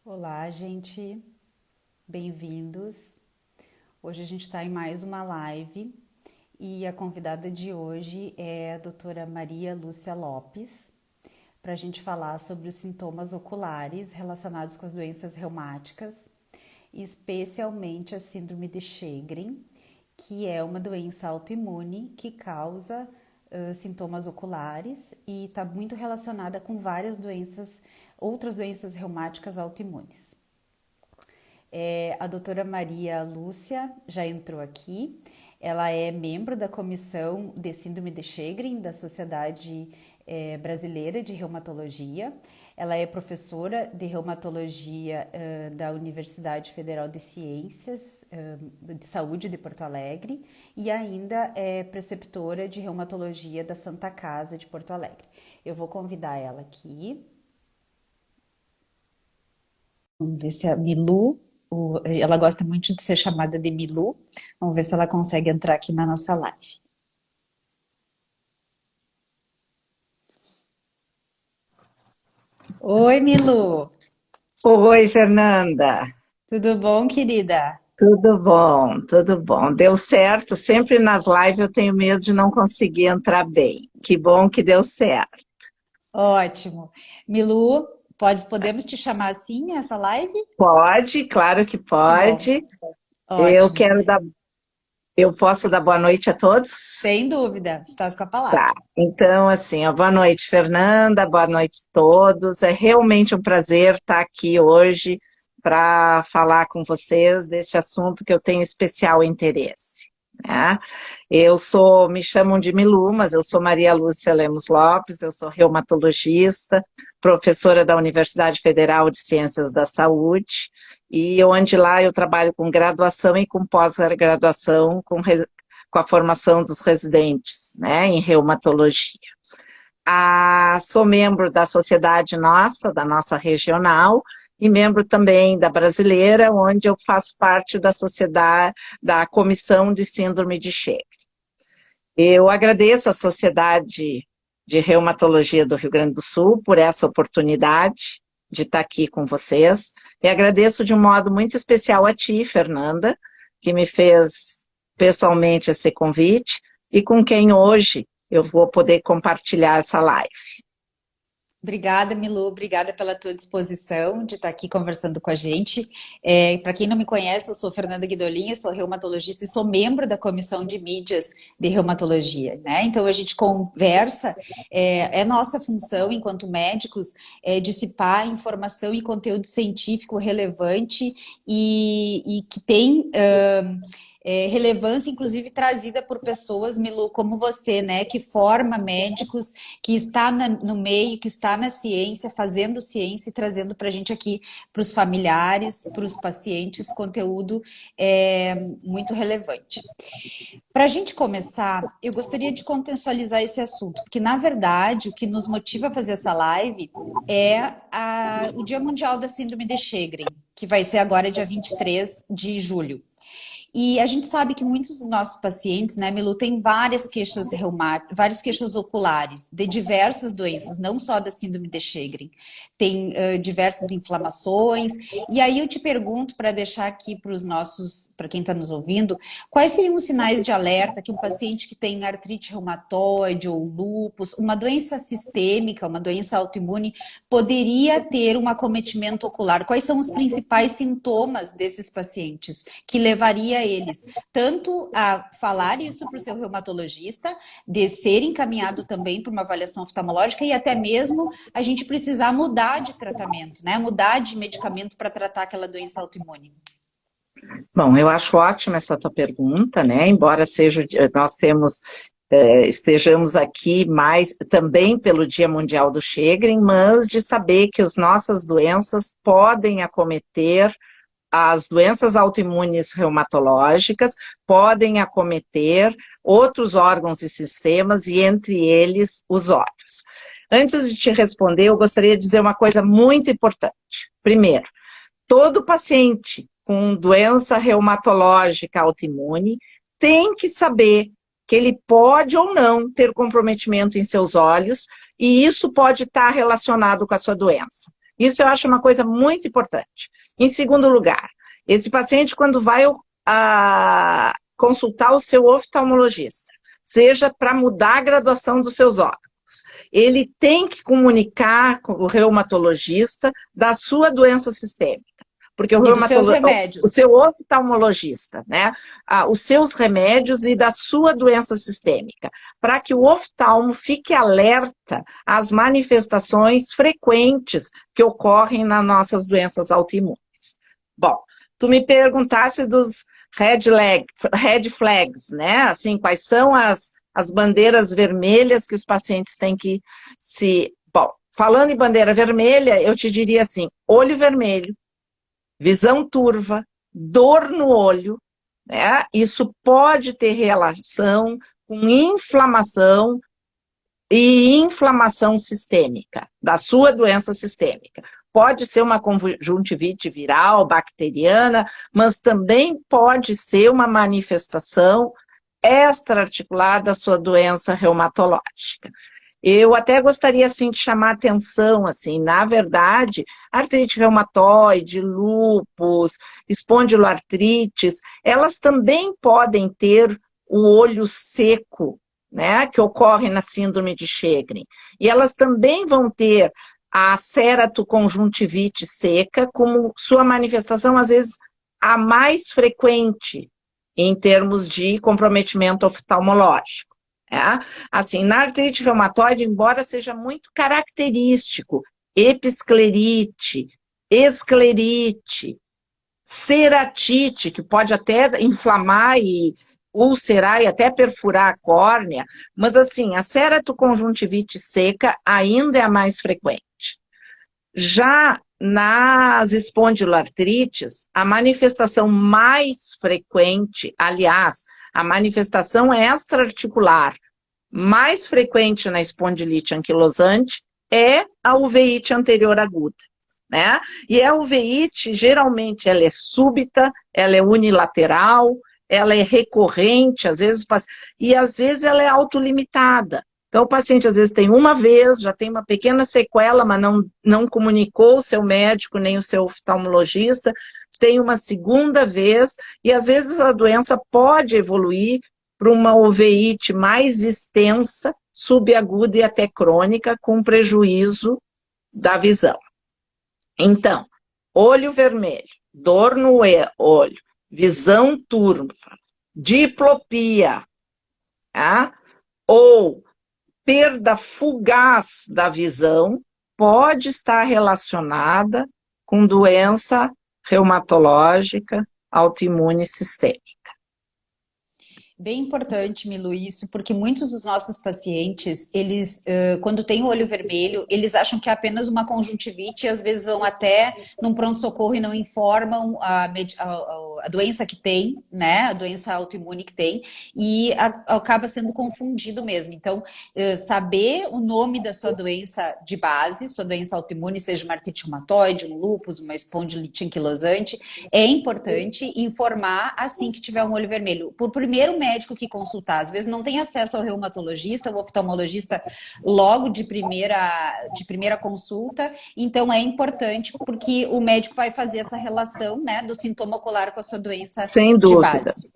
Olá, gente, bem-vindos. Hoje a gente está em mais uma live e a convidada de hoje é a doutora Maria Lúcia Lopes, para a gente falar sobre os sintomas oculares relacionados com as doenças reumáticas, especialmente a síndrome de Sjögren, que é uma doença autoimune que causa sintomas oculares e está muito relacionada com várias doenças, outras doenças reumáticas autoimunes. A doutora Maria Lúcia já entrou aqui. Ela é membro da comissão de síndrome de Sjögren da Sociedade Brasileira de Reumatologia. Ela é professora de reumatologia da Universidade Federal de Ciências de Saúde de Porto Alegre e ainda é preceptora de reumatologia da Santa Casa de Porto Alegre. Eu vou convidar ela aqui. Vamos ver se a Milu, ela gosta muito de ser chamada de Milu. Vamos ver se ela consegue entrar aqui na nossa live. Oi, Milu. Oi, Fernanda. Tudo bom, querida? Tudo bom, tudo bom. Deu certo. Sempre nas lives eu tenho medo de não conseguir entrar bem. Que bom que deu certo. Ótimo. Milu, podemos te chamar assim nessa live? Pode, claro que Que bom. pode. Eu Ótimo. quero dar, eu posso dar boa noite a todos? Sem dúvida, estás com a palavra. Tá. Então, assim, ó, boa noite, Fernanda. Boa noite a todos. É realmente um prazer estar aqui hoje para falar com vocês deste assunto que eu tenho especial interesse, né? Me chamam de Milu, mas eu sou Maria Lúcia Lemos Lopes, eu sou reumatologista, professora da Universidade Federal de Ciências da Saúde, e onde lá eu trabalho com graduação e com pós-graduação, com a formação dos residentes, né, em reumatologia. Sou membro da sociedade da nossa regional, e membro também da brasileira, onde eu faço parte da sociedade, da comissão de síndrome de Sjögren. Eu agradeço à Sociedade de Reumatologia do Rio Grande do Sul por essa oportunidade de estar aqui com vocês, e agradeço de um modo muito especial a ti, Fernanda, que me fez pessoalmente esse convite, e com quem hoje eu vou poder compartilhar essa live. Obrigada, Milu, obrigada pela tua disposição de estar aqui conversando com a gente. Para quem não me conhece, eu sou Fernanda Guidolin, eu sou reumatologista e sou membro da comissão de mídias de reumatologia, né? Então a gente conversa, é nossa função enquanto médicos dissipar informação e conteúdo científico relevante e que tem relevância, inclusive trazida por pessoas, Milu, como você, né, que forma médicos, que está no meio, que está na ciência, fazendo ciência e trazendo para a gente aqui, para os familiares, para os pacientes, conteúdo muito relevante. Para a gente começar, eu gostaria de contextualizar esse assunto, porque, na verdade, o que nos motiva a fazer essa live é o Dia Mundial da Síndrome de Sjögren, que vai ser agora dia 23 de julho. E a gente sabe que muitos dos nossos pacientes, né, Milu, têm várias queixas reumáticas, várias queixas oculares de diversas doenças, não só da síndrome de Sjögren. Tem diversas inflamações. E aí eu te pergunto, para deixar aqui para os nossos, para quem está nos ouvindo, quais seriam os sinais de alerta que um paciente que tem artrite reumatoide ou lúpus, uma doença sistêmica, uma doença autoimune, poderia ter um acometimento ocular? Quais são os principais sintomas desses pacientes que levaria eles tanto a falar isso para o seu reumatologista, de ser encaminhado também para uma avaliação oftalmológica e até mesmo a gente precisar mudar de tratamento, né? Mudar de medicamento para tratar aquela doença autoimune. Bom, eu acho ótima essa tua pergunta, né? Embora nós estejamos aqui mais também pelo Dia Mundial do Sjögren, mas de saber que as nossas doenças podem acometer as doenças autoimunes reumatológicas, podem acometer outros órgãos e sistemas, e entre eles os olhos. Antes de te responder, eu gostaria de dizer uma coisa muito importante. Primeiro, todo paciente com doença reumatológica autoimune tem que saber que ele pode ou não ter comprometimento em seus olhos, e isso pode estar relacionado com a sua doença. Isso eu acho uma coisa muito importante. Em segundo lugar, esse paciente, quando vai consultar o seu oftalmologista, seja para mudar a graduação dos seus órgãos, ele tem que comunicar com o reumatologista da sua doença sistêmica. Porque E dos seus o remédios. seu oftalmologista, né? Os seus remédios e da sua doença sistêmica, para que o oftalmo fique alerta às manifestações frequentes que ocorrem nas nossas doenças autoimunes. Bom, tu me perguntasse dos red flags, né? Assim, quais são as bandeiras vermelhas que os pacientes têm que se... Bom, falando em bandeira vermelha, eu te diria assim, olho vermelho, visão turva, dor no olho, né? Isso pode ter relação com inflamação e inflamação sistêmica, da sua doença sistêmica. Pode ser uma conjuntivite viral, bacteriana, mas também pode ser uma manifestação extra-articular da sua doença reumatológica. Eu até gostaria, assim, de chamar a atenção, assim, na verdade, artrite reumatoide, lúpus, espondiloartrites, elas também podem ter o olho seco, né, que ocorre na síndrome de Sjögren. E elas também vão ter a ceratoconjuntivite seca como sua manifestação, às vezes, a mais frequente em termos de comprometimento oftalmológico. Assim, na artrite reumatoide, embora seja muito característico, episclerite, esclerite, ceratite, que pode até inflamar e ulcerar e até perfurar a córnea, mas assim, a ceratoconjuntivite seca ainda é a mais frequente. Já nas espondiloartrites, a manifestação mais frequente, aliás, a manifestação extra-articular mais frequente na espondilite anquilosante é a uveíte anterior aguda, né? E a uveíte, geralmente, ela é súbita, ela é unilateral, ela é recorrente, às vezes, e às vezes ela é autolimitada. Então, o paciente, às vezes, tem uma vez, já tem uma pequena sequela, mas não comunicou o seu médico, nem o seu oftalmologista, tem uma segunda vez, e às vezes a doença pode evoluir para uma uveíte mais extensa, subaguda e até crônica, com prejuízo da visão. Então, olho vermelho, dor no olho, visão turva, diplopia, tá? Ou perda fugaz da visão pode estar relacionada com doença reumatológica autoimune sistêmica. Bem importante, Milu, isso, porque muitos dos nossos pacientes, eles, quando têm o olho vermelho, eles acham que é apenas uma conjuntivite e às vezes vão até num pronto-socorro e não informam a doença que tem, né, a doença autoimune que tem, e acaba sendo confundido mesmo. Então, saber o nome da sua doença de base, sua doença autoimune, seja uma artrite reumatoide, um lúpus, uma espondilite anquilosante, é importante informar assim que tiver um olho vermelho. Por primeiro médico que consultar, às vezes não tem acesso ao reumatologista ou oftalmologista logo de primeira consulta, então é importante porque o médico vai fazer essa relação, né, do sintoma ocular com a sua doença Sem de dúvida, base.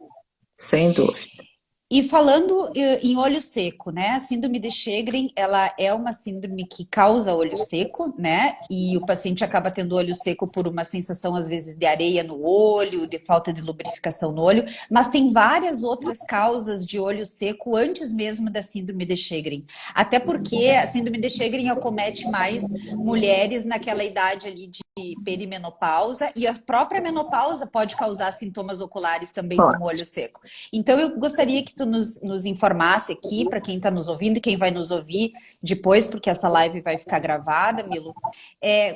sem dúvida. E falando em olho seco, né? A síndrome de Sjögren, ela é uma síndrome que causa olho seco, né? E o paciente acaba tendo olho seco por uma sensação, às vezes, de areia no olho, de falta de lubrificação no olho, mas tem várias outras causas de olho seco antes mesmo da síndrome de Sjögren. Até porque a síndrome de Sjögren acomete mais mulheres naquela idade ali de perimenopausa, e a própria menopausa pode causar sintomas oculares também, como olho seco. Então, eu gostaria que tu nos informasse aqui, para quem está nos ouvindo e quem vai nos ouvir depois, porque essa live vai ficar gravada, Milu,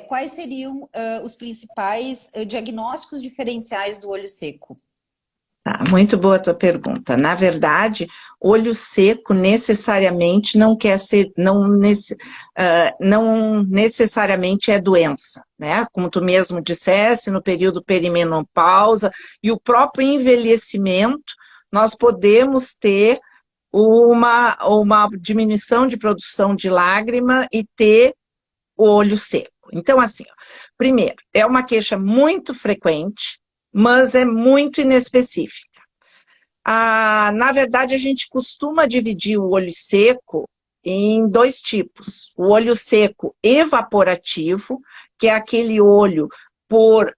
quais seriam os principais diagnósticos diferenciais do olho seco? Tá, muito boa a tua pergunta. Na verdade, olho seco necessariamente não quer ser, não necessariamente é doença, né? Como tu mesmo disseste, no período perimenopausa e o próprio envelhecimento, nós podemos ter uma diminuição de produção de lágrima e ter o olho seco. Então, assim, ó, primeiro, é uma queixa muito frequente, mas é muito inespecífica. Na verdade, a gente costuma dividir o olho seco em dois tipos. O olho seco evaporativo, que é aquele olho por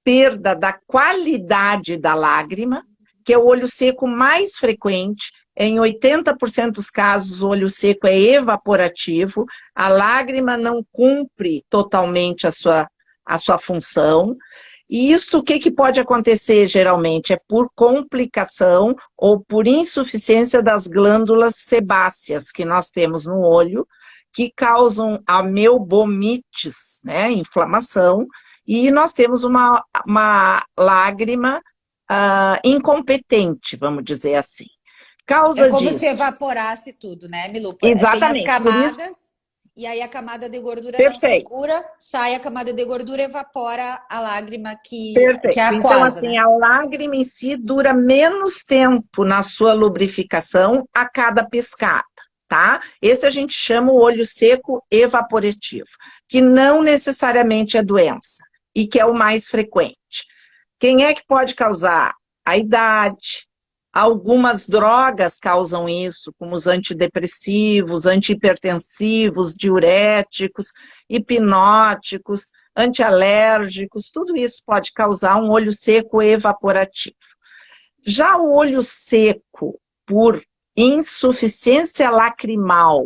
perda da qualidade da lágrima, que é o olho seco mais frequente. Em 80% dos casos, o olho seco é evaporativo, a lágrima não cumpre totalmente a sua função. E isso, o que pode acontecer geralmente? É por complicação ou por insuficiência das glândulas sebáceas que nós temos no olho, que causam a meubomites, né, inflamação, e nós temos uma lágrima incompetente, vamos dizer assim. É Causa como se disso. evaporasse tudo, né, Milu? Tem as Exatamente, por isso, camadas, e aí a camada de gordura não perfeito. segura, sai a camada de gordura e evapora a lágrima que é Perfeito. Então, aquosa, assim, né? a lágrima em si dura menos tempo na sua lubrificação a cada piscada, tá? Esse a gente chama o olho seco evaporativo, que não necessariamente é doença e que é o mais frequente. Quem é que pode causar? A idade. Algumas drogas causam isso, como os antidepressivos, antihipertensivos, diuréticos, hipnóticos, antialérgicos, tudo isso pode causar um olho seco evaporativo. Já o olho seco por insuficiência lacrimal,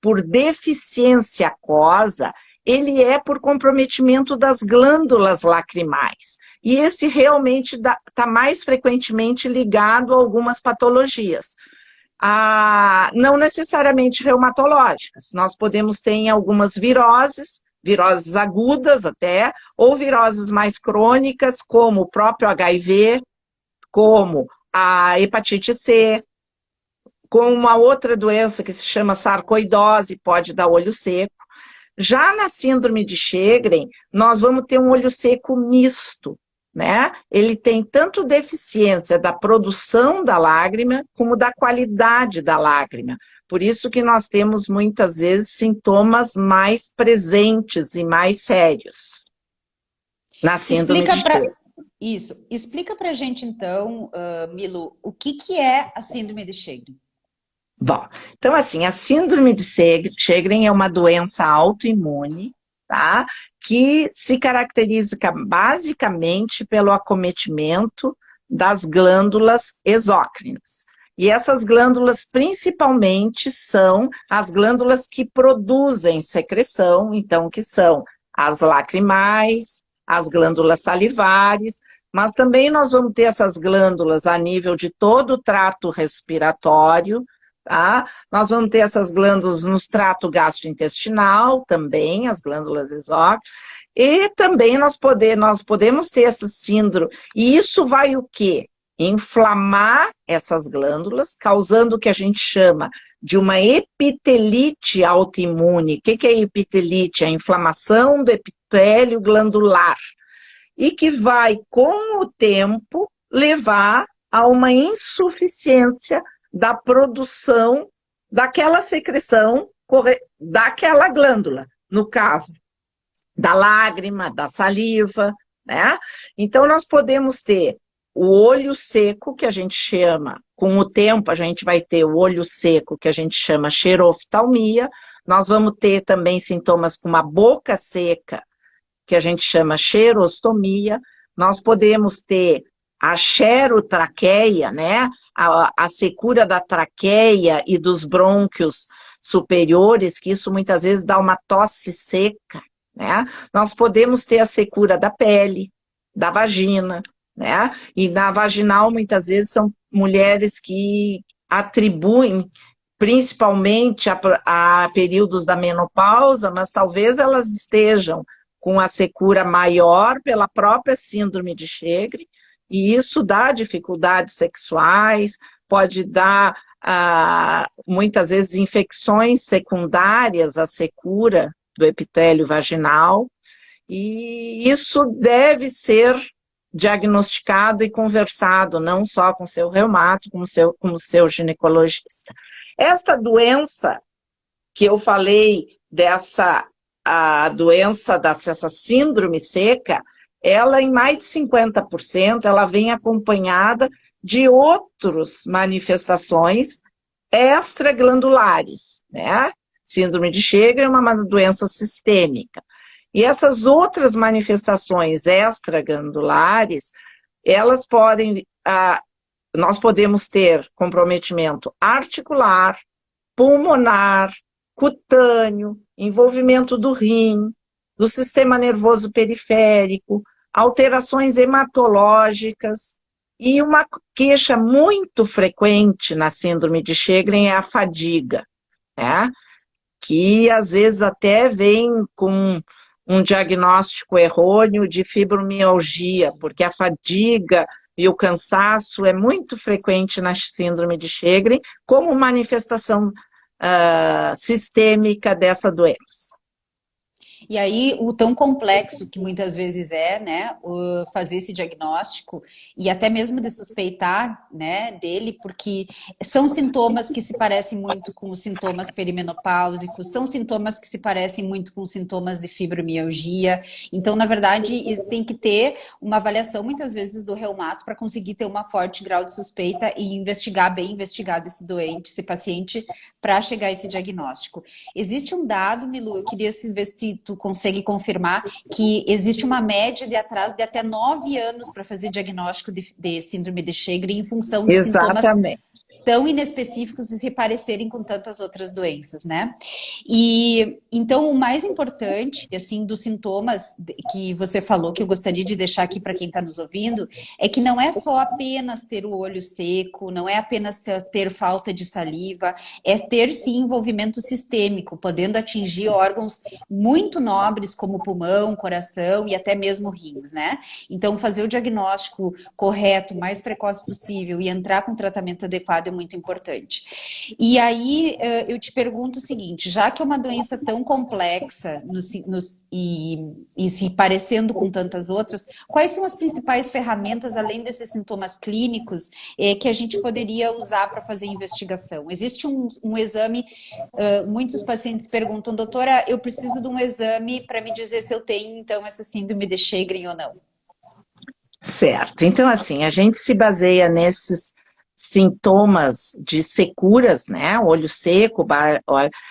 por deficiência aquosa, ele é por comprometimento das glândulas lacrimais. E esse realmente está mais frequentemente ligado a algumas patologias. Não necessariamente reumatológicas. Nós podemos ter em algumas viroses agudas até, ou viroses mais crônicas, como o próprio HIV, como a hepatite C, com uma outra doença que se chama sarcoidose, pode dar olho seco. Já na síndrome de Sjögren, nós vamos ter um olho seco misto, né? Ele tem tanto deficiência da produção da lágrima, como da qualidade da lágrima. Por isso que nós temos, muitas vezes, sintomas mais presentes e mais sérios na síndrome de Sjögren. Isso. Explica pra gente, então, Milu, o que é a síndrome de Sjögren? Bom, então assim, a síndrome de Sjögren é uma doença autoimune, tá? Que se caracteriza basicamente pelo acometimento das glândulas exócrinas. E essas glândulas principalmente são as glândulas que produzem secreção, então que são as lacrimais, as glândulas salivares, mas também nós vamos ter essas glândulas a nível de todo o trato respiratório, tá? Nós vamos ter essas glândulas no trato gastrointestinal, também, as glândulas exócrinas, e também nós podemos ter essa síndrome, e isso vai o quê? Inflamar essas glândulas, causando o que a gente chama de uma epitelite autoimune. O que é epitelite? A inflamação do epitélio glandular, e que vai, com o tempo, levar a uma insuficiência da produção daquela secreção daquela glândula, no caso da lágrima, da saliva, né? Então, nós podemos ter o olho seco, que a gente chama, com o tempo a gente vai ter o olho seco, que a gente chama xeroftalmia, nós vamos ter também sintomas como a boca seca, que a gente chama xerostomia, nós podemos ter a xerotraqueia, né? A secura da traqueia e dos brônquios superiores, que isso muitas vezes dá uma tosse seca, né? Nós podemos ter a secura da pele, da vagina, né? E na vaginal, muitas vezes, são mulheres que atribuem principalmente a períodos da menopausa, mas talvez elas estejam com a secura maior pela própria síndrome de Sjögren, e isso dá dificuldades sexuais, pode dar, muitas vezes, infecções secundárias à secura do epitélio vaginal, e isso deve ser diagnosticado e conversado, não só com seu reumato, como seu ginecologista. Esta doença que eu falei dessa a doença, essa síndrome seca, ela em mais de 50%, ela vem acompanhada de outras manifestações extraglandulares, né? Síndrome de Sjögren é uma doença sistêmica. E essas outras manifestações extraglandulares, elas podem, nós podemos ter comprometimento articular, pulmonar, cutâneo, envolvimento do rim, do sistema nervoso periférico, alterações hematológicas, e uma queixa muito frequente na síndrome de Sjögren é a fadiga, né? Que às vezes até vem com um diagnóstico errôneo de fibromialgia, porque a fadiga e o cansaço é muito frequente na síndrome de Sjögren como manifestação sistêmica dessa doença. E aí, o tão complexo que muitas vezes é, né, fazer esse diagnóstico e até mesmo de suspeitar, né, dele, porque são sintomas que se parecem muito com os sintomas perimenopáusicos, são sintomas que se parecem muito com os sintomas de fibromialgia. Então, na verdade, tem que ter uma avaliação, muitas vezes, do reumato para conseguir ter uma forte grau de suspeita e investigar bem investigado esse doente, esse paciente, para chegar a esse diagnóstico. Existe um dado, Milu, eu queria ver se tu consegue confirmar que existe uma média de atraso de até 9 anos para fazer diagnóstico de síndrome de Sjögren em função de sintomas tão inespecíficos e se parecerem com tantas outras doenças, né? E então o mais importante, assim, dos sintomas que você falou, que eu gostaria de deixar aqui para quem está nos ouvindo, é que não é só apenas ter o olho seco, não é apenas ter falta de saliva, é ter sim envolvimento sistêmico, podendo atingir órgãos muito nobres como pulmão, coração e até mesmo rins, né? Então fazer o diagnóstico correto, o mais precoce possível e entrar com tratamento adequado é muito importante. E aí eu te pergunto o seguinte, já que é uma doença tão complexa e se parecendo com tantas outras, quais são as principais ferramentas, além desses sintomas clínicos, que a gente poderia usar para fazer investigação? Existe um exame, muitos pacientes perguntam, doutora, eu preciso de um exame para me dizer se eu tenho, então, essa síndrome de Sjögren ou não. Certo, então assim, a gente se baseia nesses sintomas de securas, né, olho seco,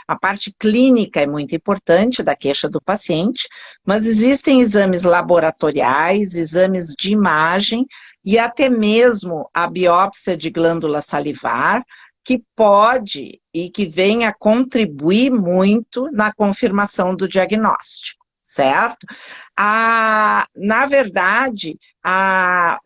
a parte clínica é muito importante da queixa do paciente, mas existem exames laboratoriais, exames de imagem e até mesmo a biópsia de glândula salivar, que pode e que vem a contribuir muito na confirmação do diagnóstico, certo? Na verdade,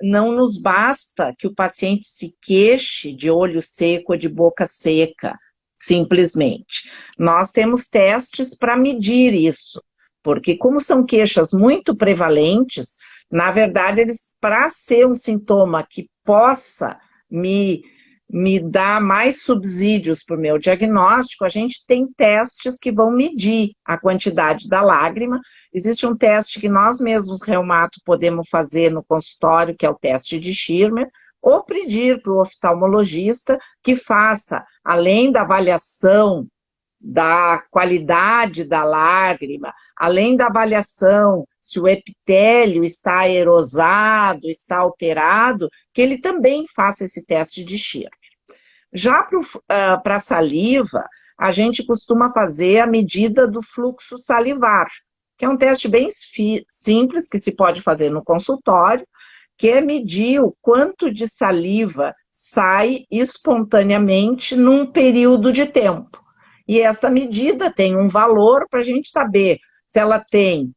não nos basta que o paciente se queixe de olho seco ou de boca seca, simplesmente. Nós temos testes para medir isso, porque como são queixas muito prevalentes, na verdade, para ser um sintoma que possa me dar mais subsídios para o meu diagnóstico, a gente tem testes que vão medir a quantidade da lágrima. Existe um teste que nós mesmos, reumato, podemos fazer no consultório, que é o teste de Schirmer, ou pedir para o oftalmologista que faça, além da avaliação da qualidade da lágrima, além da avaliação se o epitélio está erosado, está alterado, que ele também faça esse teste de Schirmer. Já para a saliva, a gente costuma fazer a medida do fluxo salivar, que é um teste bem simples que se pode fazer no consultório, que é medir o quanto de saliva sai espontaneamente num período de tempo. E essa medida tem um valor para a gente saber se ela tem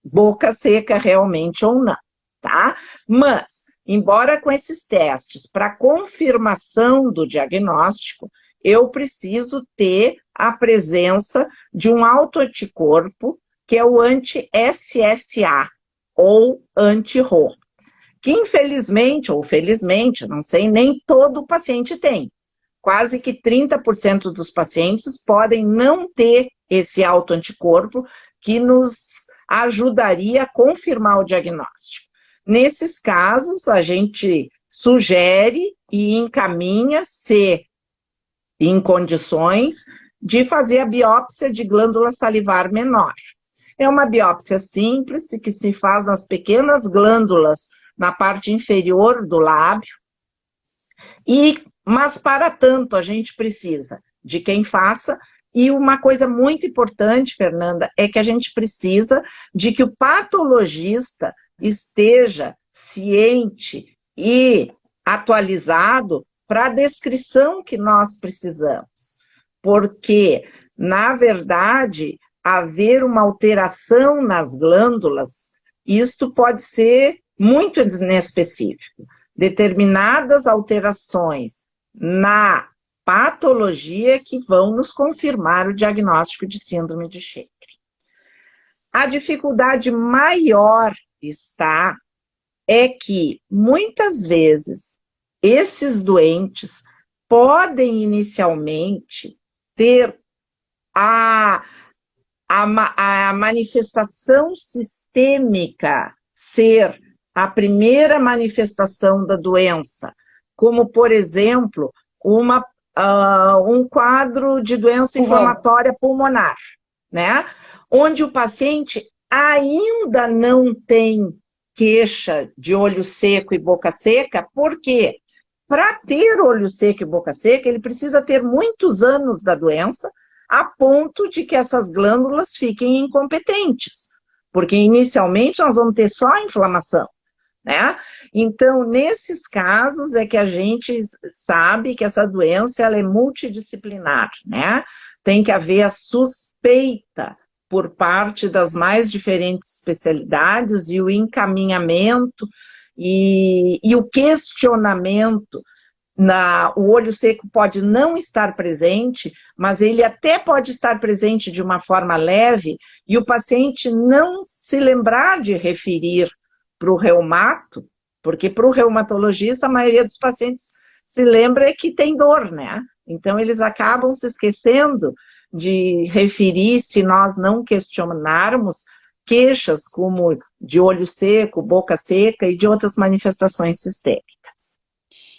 boca seca realmente ou não, tá? Mas, embora com esses testes, para confirmação do diagnóstico, eu preciso ter a presença de um autoanticorpo, que é o anti-SSA, ou anti-RO, que infelizmente, ou felizmente, não sei, nem todo paciente tem. Quase que 30% dos pacientes podem não ter esse autoanticorpo que nos ajudaria a confirmar o diagnóstico. Nesses casos, a gente sugere e encaminha, se em condições, de fazer a biópsia de glândula salivar menor. É uma biópsia simples que se faz nas pequenas glândulas na parte inferior do lábio, mas para tanto a gente precisa de quem faça, e uma coisa muito importante, Fernanda, é que a gente precisa de que o patologista esteja ciente e atualizado para a descrição que nós precisamos. Porque, na verdade, haver uma alteração nas glândulas, isto pode ser muito inespecífico. Determinadas alterações na patologia que vão nos confirmar o diagnóstico de síndrome de Sjögren. A dificuldade maior é que, muitas vezes, esses doentes podem inicialmente ter a manifestação sistêmica ser a primeira manifestação da doença, como, por exemplo, um quadro de doença inflamatória pulmonar, né? Onde o paciente ainda não tem queixa de olho seco e boca seca, porque para ter olho seco e boca seca, ele precisa ter muitos anos da doença, a ponto de que essas glândulas fiquem incompetentes, porque inicialmente nós vamos ter só inflamação, né? Então, nesses casos é que a gente sabe que essa doença ela é multidisciplinar, né? Tem que haver a suspeita por parte das mais diferentes especialidades e o encaminhamento e o questionamento. O olho seco pode não estar presente, mas ele até pode estar presente de uma forma leve e o paciente não se lembrar de referir para o reumato, porque para o reumatologista a maioria dos pacientes se lembra que tem dor, né? Então eles acabam se esquecendo de referir, se nós não questionarmos, queixas como de olho seco, boca seca e de outras manifestações sistêmicas.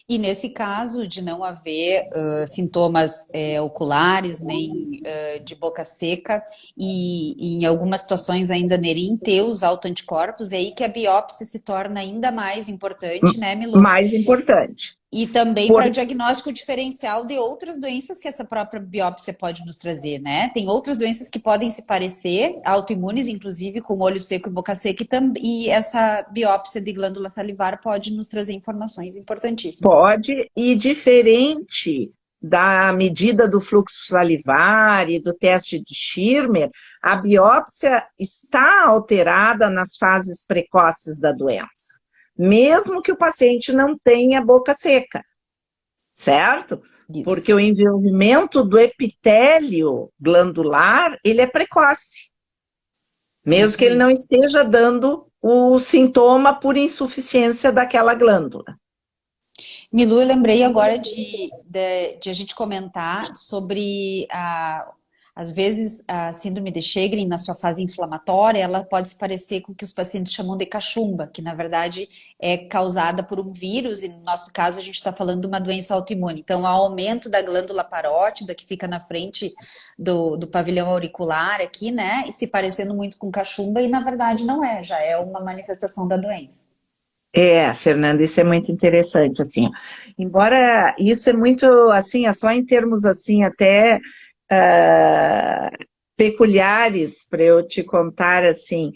E nesse caso de não haver sintomas oculares, nem de boca seca, e em algumas situações ainda nem ter os autoanticorpos, é aí que a biópsia se torna ainda mais importante, né, Milu? Mais importante. E também para o diagnóstico diferencial de outras doenças que essa própria biópsia pode nos trazer, né? Tem outras doenças que podem se parecer, autoimunes, inclusive, com olho seco e boca seca, e essa biópsia de glândula salivar pode nos trazer informações importantíssimas. Pode, e diferente da medida do fluxo salivar e do teste de Schirmer, a biópsia está alterada nas fases precoces da doença, mesmo que o paciente não tenha boca seca, certo? Isso. Porque o envolvimento do epitélio glandular, ele é precoce, mesmo que ele não esteja dando o sintoma por insuficiência daquela glândula. Milu, eu lembrei agora de a gente comentar sobre, às vezes, a síndrome de Sjögren, na sua fase inflamatória, ela pode se parecer com o que os pacientes chamam de cachumba, que na verdade é causada por um vírus, e no nosso caso a gente está falando de uma doença autoimune. Então, o aumento da glândula parótida, que fica na frente do pavilhão auricular aqui, né, e se parecendo muito com cachumba, e na verdade não é, já é uma manifestação da doença. Fernanda, isso é muito interessante, assim, embora isso é muito, assim, é só em termos, assim, até peculiares para eu te contar, assim,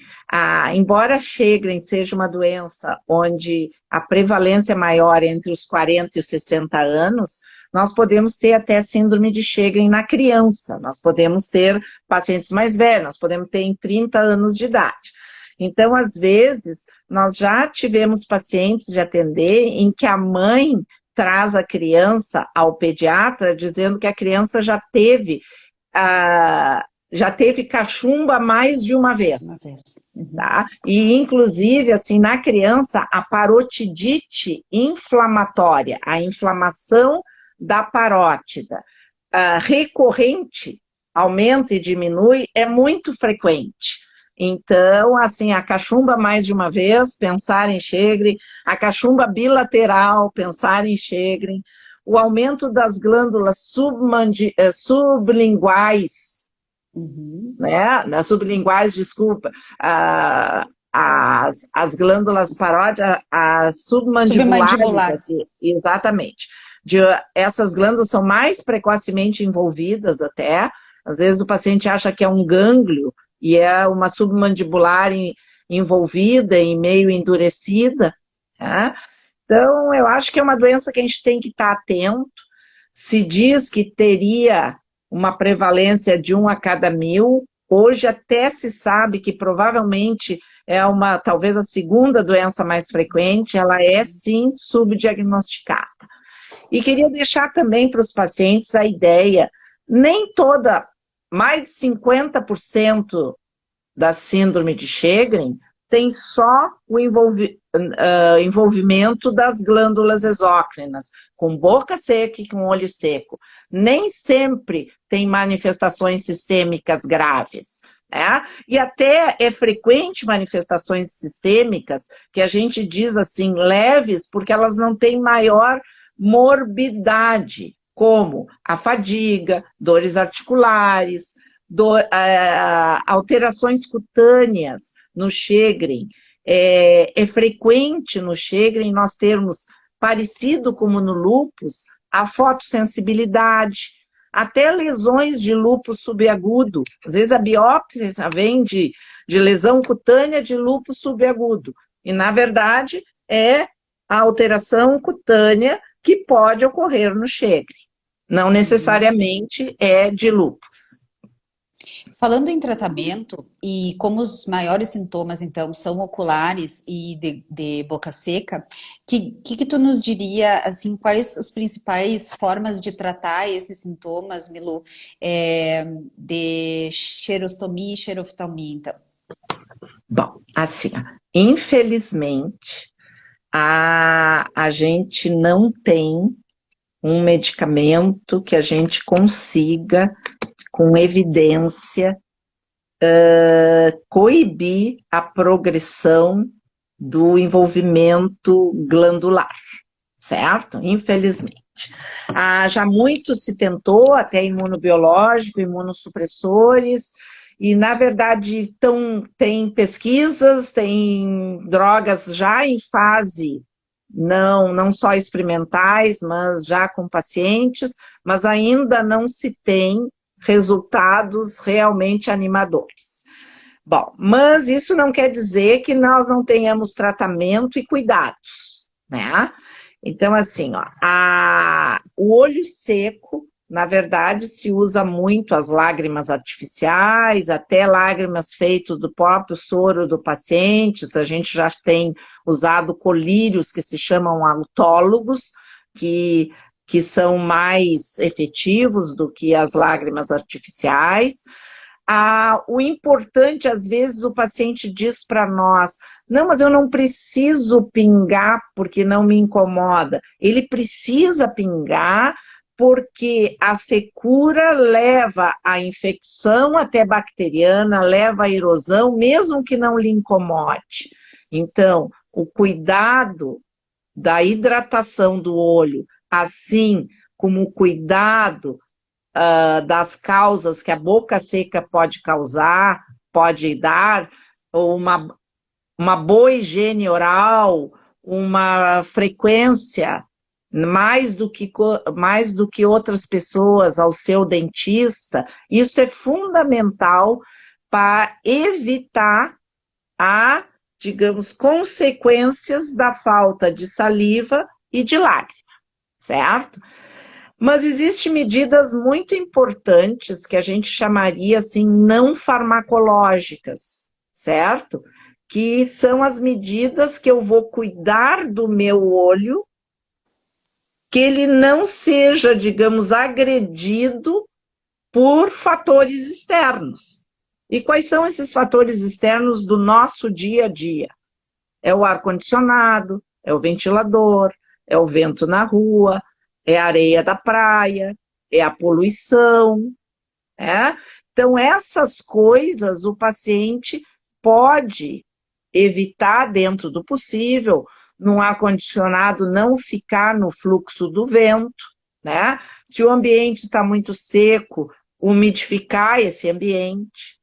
embora Sjögren seja uma doença onde a prevalência é maior entre os 40 e os 60 anos, nós podemos ter até síndrome de Sjögren na criança, nós podemos ter pacientes mais velhos, nós podemos ter em 30 anos de idade. Então, às vezes, nós já tivemos pacientes de atender em que a mãe traz a criança ao pediatra dizendo que a criança já teve cachumba mais de uma vez. Tá? E, inclusive, assim, na criança, a parotidite inflamatória, a inflamação da parótida recorrente, aumenta e diminui, é muito frequente. Então, assim, a cachumba mais de uma vez, pensar em Sjögren, a cachumba bilateral, pensar em Sjögren, o aumento das glândulas sublinguais, Uhum. né? Nas sublinguais, desculpa, as glândulas parótidas, as submandibulares, Submandibulares. aqui, exatamente. Essas glândulas são mais precocemente envolvidas até, às vezes o paciente acha que é um gânglio e é uma submandibular envolvida e meio endurecida, né? Então, eu acho que é uma doença que a gente tem que estar atento. Se diz que teria uma prevalência de 1 a cada 1.000, hoje até se sabe que provavelmente é talvez a segunda doença mais frequente, ela é sim subdiagnosticada. E queria deixar também para os pacientes a ideia, nem toda, mais de 50% da síndrome de Sjögren tem só o envolvimento das glândulas exócrinas, com boca seca e com olho seco. Nem sempre tem manifestações sistêmicas graves, né? E até é frequente manifestações sistêmicas que a gente diz assim, leves, porque elas não têm maior morbidade, como a fadiga, dores articulares, alterações cutâneas no Sjögren. É frequente no Sjögren nós termos, parecido como no lúpus, a fotossensibilidade, até lesões de lúpus subagudo. Às vezes a biópsia vem de lesão cutânea de lúpus subagudo. E, na verdade, é a alteração cutânea que pode ocorrer no Sjögren. Não necessariamente é de lúpus. Falando em tratamento, e como os maiores sintomas, então, são oculares e de boca seca, que tu nos diria, assim, quais as principais formas de tratar esses sintomas, Milu, de xerostomia e xeroftalmia, então? Bom, assim, infelizmente, a gente não tem um medicamento que a gente consiga, com evidência, coibir a progressão do envolvimento glandular, certo? Infelizmente. Já muito se tentou, até imunobiológico, imunossupressores, e, na verdade, tem pesquisas, tem drogas já em fase, não só experimentais, mas já com pacientes, mas ainda não se tem resultados realmente animadores. Bom, mas isso não quer dizer que nós não tenhamos tratamento e cuidados, né? Então, assim, ó, o olho seco, na verdade, se usa muito as lágrimas artificiais, até lágrimas feitas do próprio soro do paciente. A gente já tem usado colírios que se chamam autólogos, que são mais efetivos do que as lágrimas artificiais. O importante, às vezes, o paciente diz para nós, não, mas eu não preciso pingar porque não me incomoda. Ele precisa pingar porque a secura leva à infecção até bacteriana, leva à erosão, mesmo que não lhe incomode. Então, o cuidado da hidratação do olho, assim como o cuidado das causas que a boca seca pode causar, pode dar, uma boa higiene oral, uma frequência mais do que outras pessoas ao seu dentista, isso é fundamental para evitar digamos, consequências da falta de saliva e de lágrima, certo? Mas existem medidas muito importantes que a gente chamaria assim não farmacológicas, certo? Que são as medidas que eu vou cuidar do meu olho, que ele não seja, digamos, agredido por fatores externos. E quais são esses fatores externos do nosso dia a dia? É o ar-condicionado, é o ventilador, é o vento na rua, é a areia da praia, é a poluição, né? Então, essas coisas o paciente pode evitar dentro do possível, num ar-condicionado não ficar no fluxo do vento, né? Se o ambiente está muito seco, umidificar esse ambiente.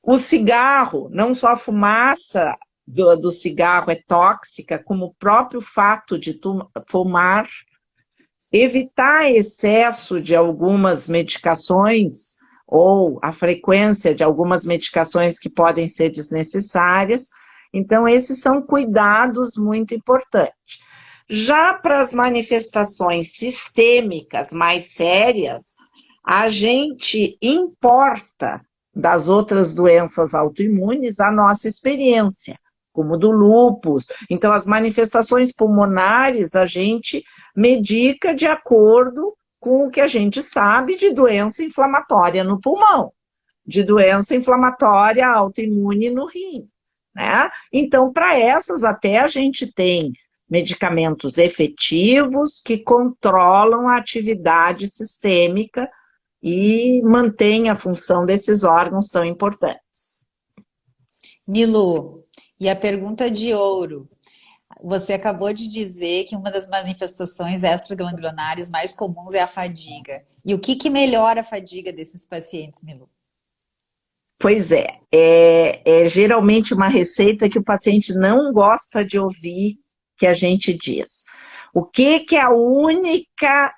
O cigarro, não só a fumaça do cigarro é tóxica, como o próprio fato de fumar. Evitar excesso de algumas medicações ou a frequência de algumas medicações que podem ser desnecessárias. Então, esses são cuidados muito importantes. Já para as manifestações sistêmicas mais sérias, a gente importa das outras doenças autoimunes a nossa experiência, como do lúpus. Então, as manifestações pulmonares, a gente medica de acordo com o que a gente sabe de doença inflamatória no pulmão, de doença inflamatória autoimune no rim, né? Então, para essas, até a gente tem medicamentos efetivos que controlam a atividade sistêmica e mantêm a função desses órgãos tão importantes. Milu, e a pergunta de ouro. Você acabou de dizer que uma das manifestações extraganglionares mais comuns é a fadiga. E o que melhora a fadiga desses pacientes, Milu? Pois é geralmente uma receita que o paciente não gosta de ouvir que a gente diz. O que é a única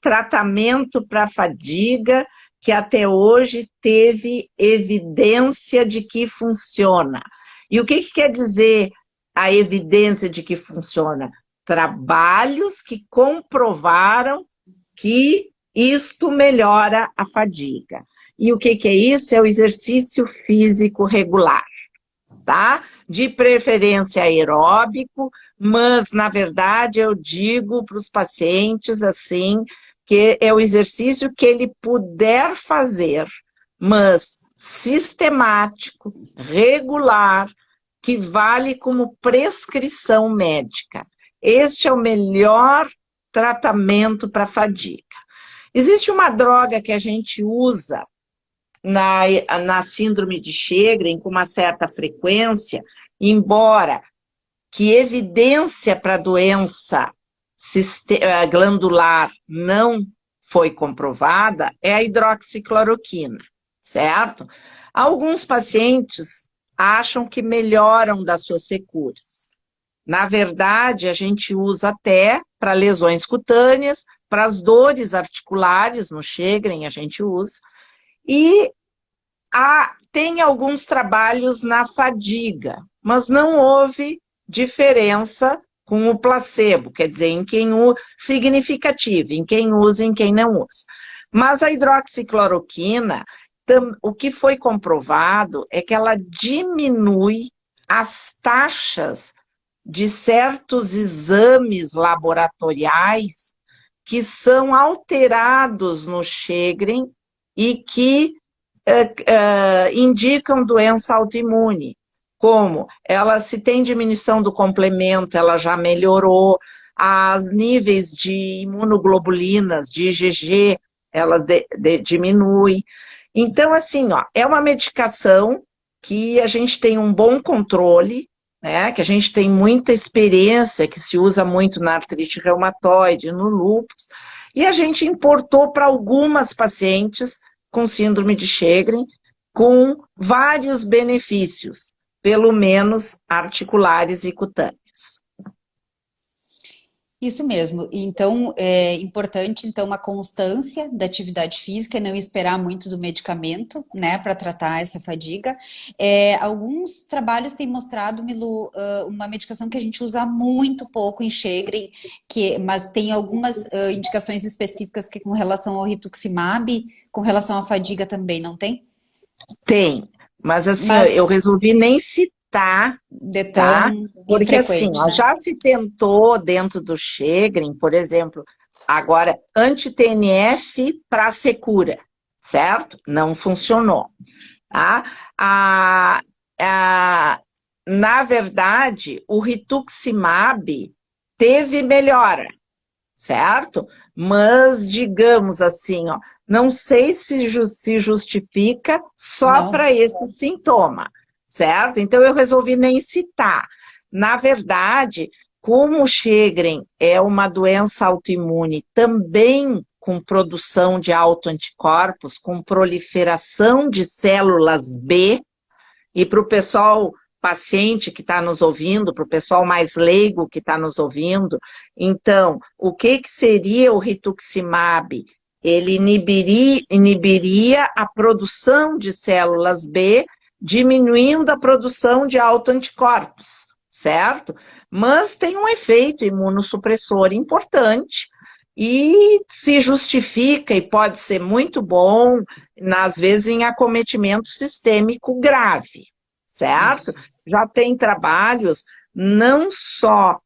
tratamento para fadiga que até hoje teve evidência de que funciona? E o que quer dizer a evidência de que funciona? Trabalhos que comprovaram que isto melhora a fadiga. E o que é isso? É o exercício físico regular, tá? De preferência aeróbico, mas, na verdade, eu digo para os pacientes, assim, que é o exercício que ele puder fazer, mas sistemático, regular, que vale como prescrição médica. Este é o melhor tratamento para fadiga. Existe uma droga que a gente usa na síndrome de Sjögren com uma certa frequência, embora que evidência para doença glandular não foi comprovada, é a hidroxicloroquina, certo? Alguns pacientes acham que melhoram das suas securas. Na verdade, a gente usa até para lesões cutâneas, para as dores articulares, no Sjögren a gente usa, e tem alguns trabalhos na fadiga, mas não houve diferença com o placebo, quer dizer, significativa, em quem usa e em quem não usa. Mas a hidroxicloroquina, o que foi comprovado é que ela diminui as taxas de certos exames laboratoriais que são alterados no Sjögren e que indicam doença autoimune, como se tem diminuição do complemento, ela já melhorou, os níveis de imunoglobulinas, de IgG, ela diminui. Então, assim, é uma medicação que a gente tem um bom controle, né, que a gente tem muita experiência, que se usa muito na artrite reumatoide, no lúpus, e a gente importou para algumas pacientes com síndrome de Sjögren, com vários benefícios, pelo menos articulares e cutâneos. Isso mesmo. Então, é importante, então, a constância da atividade física, não esperar muito do medicamento, né, para tratar essa fadiga. Alguns trabalhos têm mostrado, Milu, uma medicação que a gente usa muito pouco em Sjögren, mas tem algumas indicações específicas que com relação ao rituximab, com relação à fadiga também, não tem? Tem, mas assim, eu resolvi nem citar, tá? Porque assim, né? já se tentou dentro do Sjögren, por exemplo, agora anti-TNF para secura, certo? Não funcionou, tá? Na verdade, o rituximab teve melhora, certo? Mas, digamos assim, não sei se justifica só para esse sintoma, certo? Então, eu resolvi nem citar. Na verdade, como o Sjögren é uma doença autoimune também com produção de autoanticorpos, com proliferação de células B, e para o pessoal paciente que está nos ouvindo, para o pessoal mais leigo que está nos ouvindo, então, o que seria o rituximab? Ele inibiria a produção de células B, diminuindo a produção de autoanticorpos, certo? Mas tem um efeito imunossupressor importante e se justifica e pode ser muito bom, às vezes em acometimento sistêmico grave, certo? Isso. Já tem trabalhos não só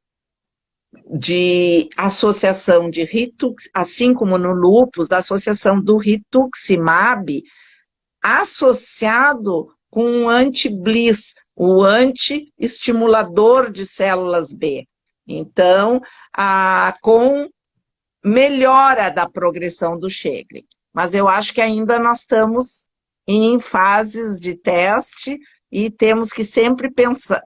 de associação de ritux, assim como no lúpus, da associação do rituximab associado com o anti-Bliss, o anti-estimulador de células B. Então, com melhora da progressão do Sjögren. Mas eu acho que ainda nós estamos em fases de teste e temos que sempre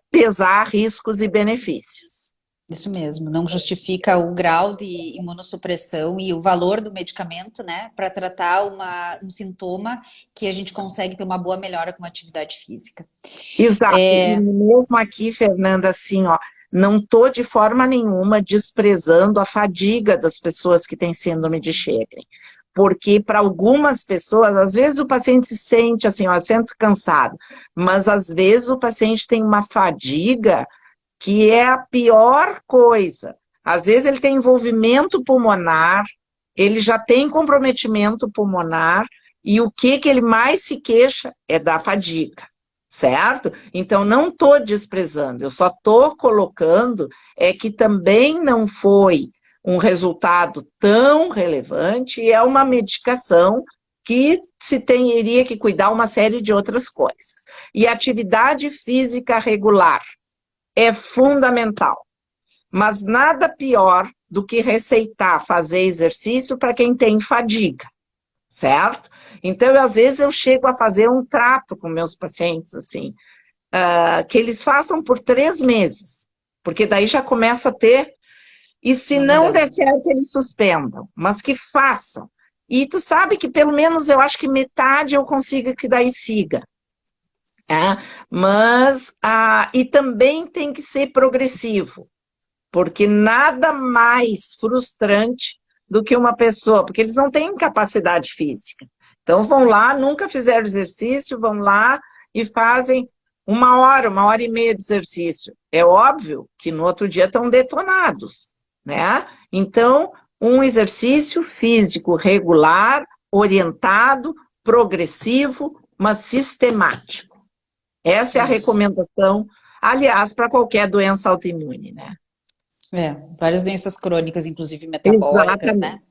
pesar riscos e benefícios. Isso mesmo, não justifica o grau de imunossupressão e o valor do medicamento, né, para tratar um sintoma que a gente consegue ter uma boa melhora com a atividade física. Exato, e mesmo aqui, Fernanda, assim, ó, não estou de forma nenhuma desprezando a fadiga das pessoas que têm síndrome de Sjögren, porque para algumas pessoas, às vezes o paciente se sente assim, ó, sento cansado, mas às vezes o paciente tem uma fadiga que é a pior coisa. Às vezes ele tem envolvimento pulmonar, ele já tem comprometimento pulmonar, e o que ele mais se queixa é da fadiga, certo? Então não estou desprezando, eu só estou colocando que também não foi um resultado tão relevante e é uma medicação que se teria que cuidar uma série de outras coisas. E atividade física regular é fundamental, mas nada pior do que receitar fazer exercício para quem tem fadiga, certo? Então, às vezes eu chego a fazer um trato com meus pacientes, assim, que eles façam por 3 meses, porque daí já começa a ter, e se não der certo, eles suspendam, mas que façam. E tu sabe que pelo menos eu acho que metade eu consigo que daí siga. Mas, e também tem que ser progressivo, porque nada mais frustrante do que uma pessoa, porque eles não têm capacidade física. Então vão lá, nunca fizeram exercício, vão lá e fazem 1 hora e meia de exercício. É óbvio que no outro dia estão detonados, né? Então, um exercício físico regular, orientado, progressivo, mas sistemático. Essa é a recomendação, aliás, para qualquer doença autoimune, né? Várias doenças crônicas, inclusive metabólicas, né?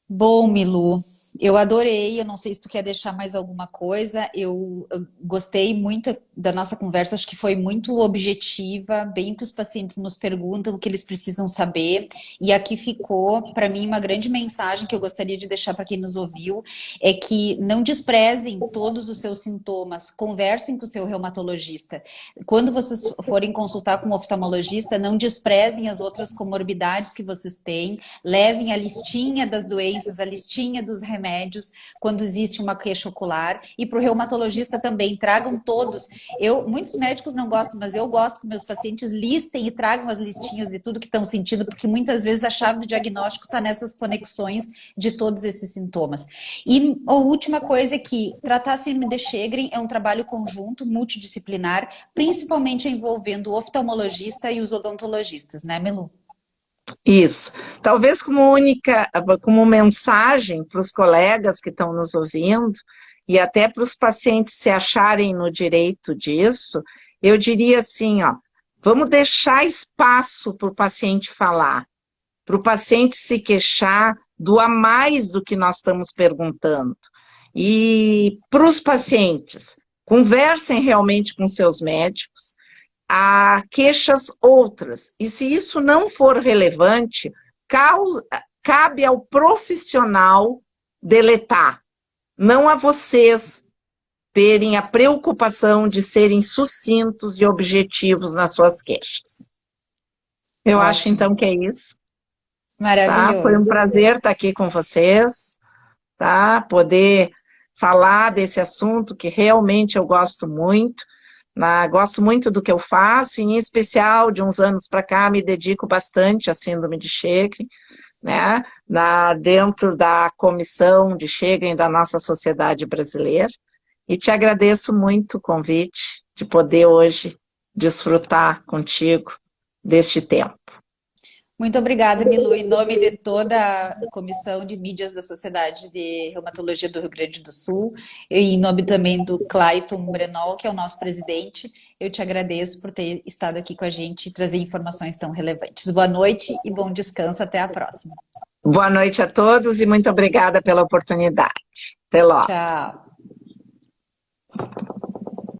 Bom, Milu, eu adorei, eu não sei se tu quer deixar mais alguma coisa, eu gostei muito da nossa conversa, acho que foi muito objetiva, bem que os pacientes nos perguntam o que eles precisam saber, e aqui ficou, para mim, uma grande mensagem que eu gostaria de deixar para quem nos ouviu, é que não desprezem todos os seus sintomas, conversem com o seu reumatologista. Quando vocês forem consultar com um oftalmologista, não desprezem as outras comorbidades que vocês têm, levem a listinha das doenças, a listinha dos remédios, quando existe uma queixa ocular, e para o reumatologista também, tragam todos. Muitos médicos não gostam, mas eu gosto que meus pacientes listem e tragam as listinhas de tudo que estão sentindo, porque muitas vezes a chave do diagnóstico está nessas conexões de todos esses sintomas. E a última coisa é que tratar a síndrome de Sjögren é um trabalho conjunto, multidisciplinar, principalmente envolvendo o oftalmologista e os odontologistas, né, Milu? Isso. Talvez como mensagem para os colegas que estão nos ouvindo e até para os pacientes se acharem no direito disso, eu diria assim, ó, vamos deixar espaço para o paciente falar, para o paciente se queixar do a mais do que nós estamos perguntando. E para os pacientes, conversem realmente com seus médicos, há queixas outras, e se isso não for relevante, cabe ao profissional deletar, não a vocês terem a preocupação de serem sucintos e objetivos nas suas queixas. Eu acho então que é isso. tá? Foi um Maravilhoso. prazer estar aqui com vocês, tá? Poder falar desse assunto que realmente eu gosto muito, gosto muito do que eu faço, e em especial, de uns anos para cá, me dedico bastante à síndrome de Sjögren, né? Dentro da comissão de Sjögren da nossa sociedade brasileira, e te agradeço muito o convite de poder hoje desfrutar contigo deste tempo. Muito obrigada, Milu, em nome de toda a Comissão de Mídias da Sociedade de Reumatologia do Rio Grande do Sul, e em nome também do Clayton Brenol, que é o nosso presidente, eu te agradeço por ter estado aqui com a gente e trazer informações tão relevantes. Boa noite e bom descanso. Até a próxima. Boa noite a todos e muito obrigada pela oportunidade. Até logo. Tchau.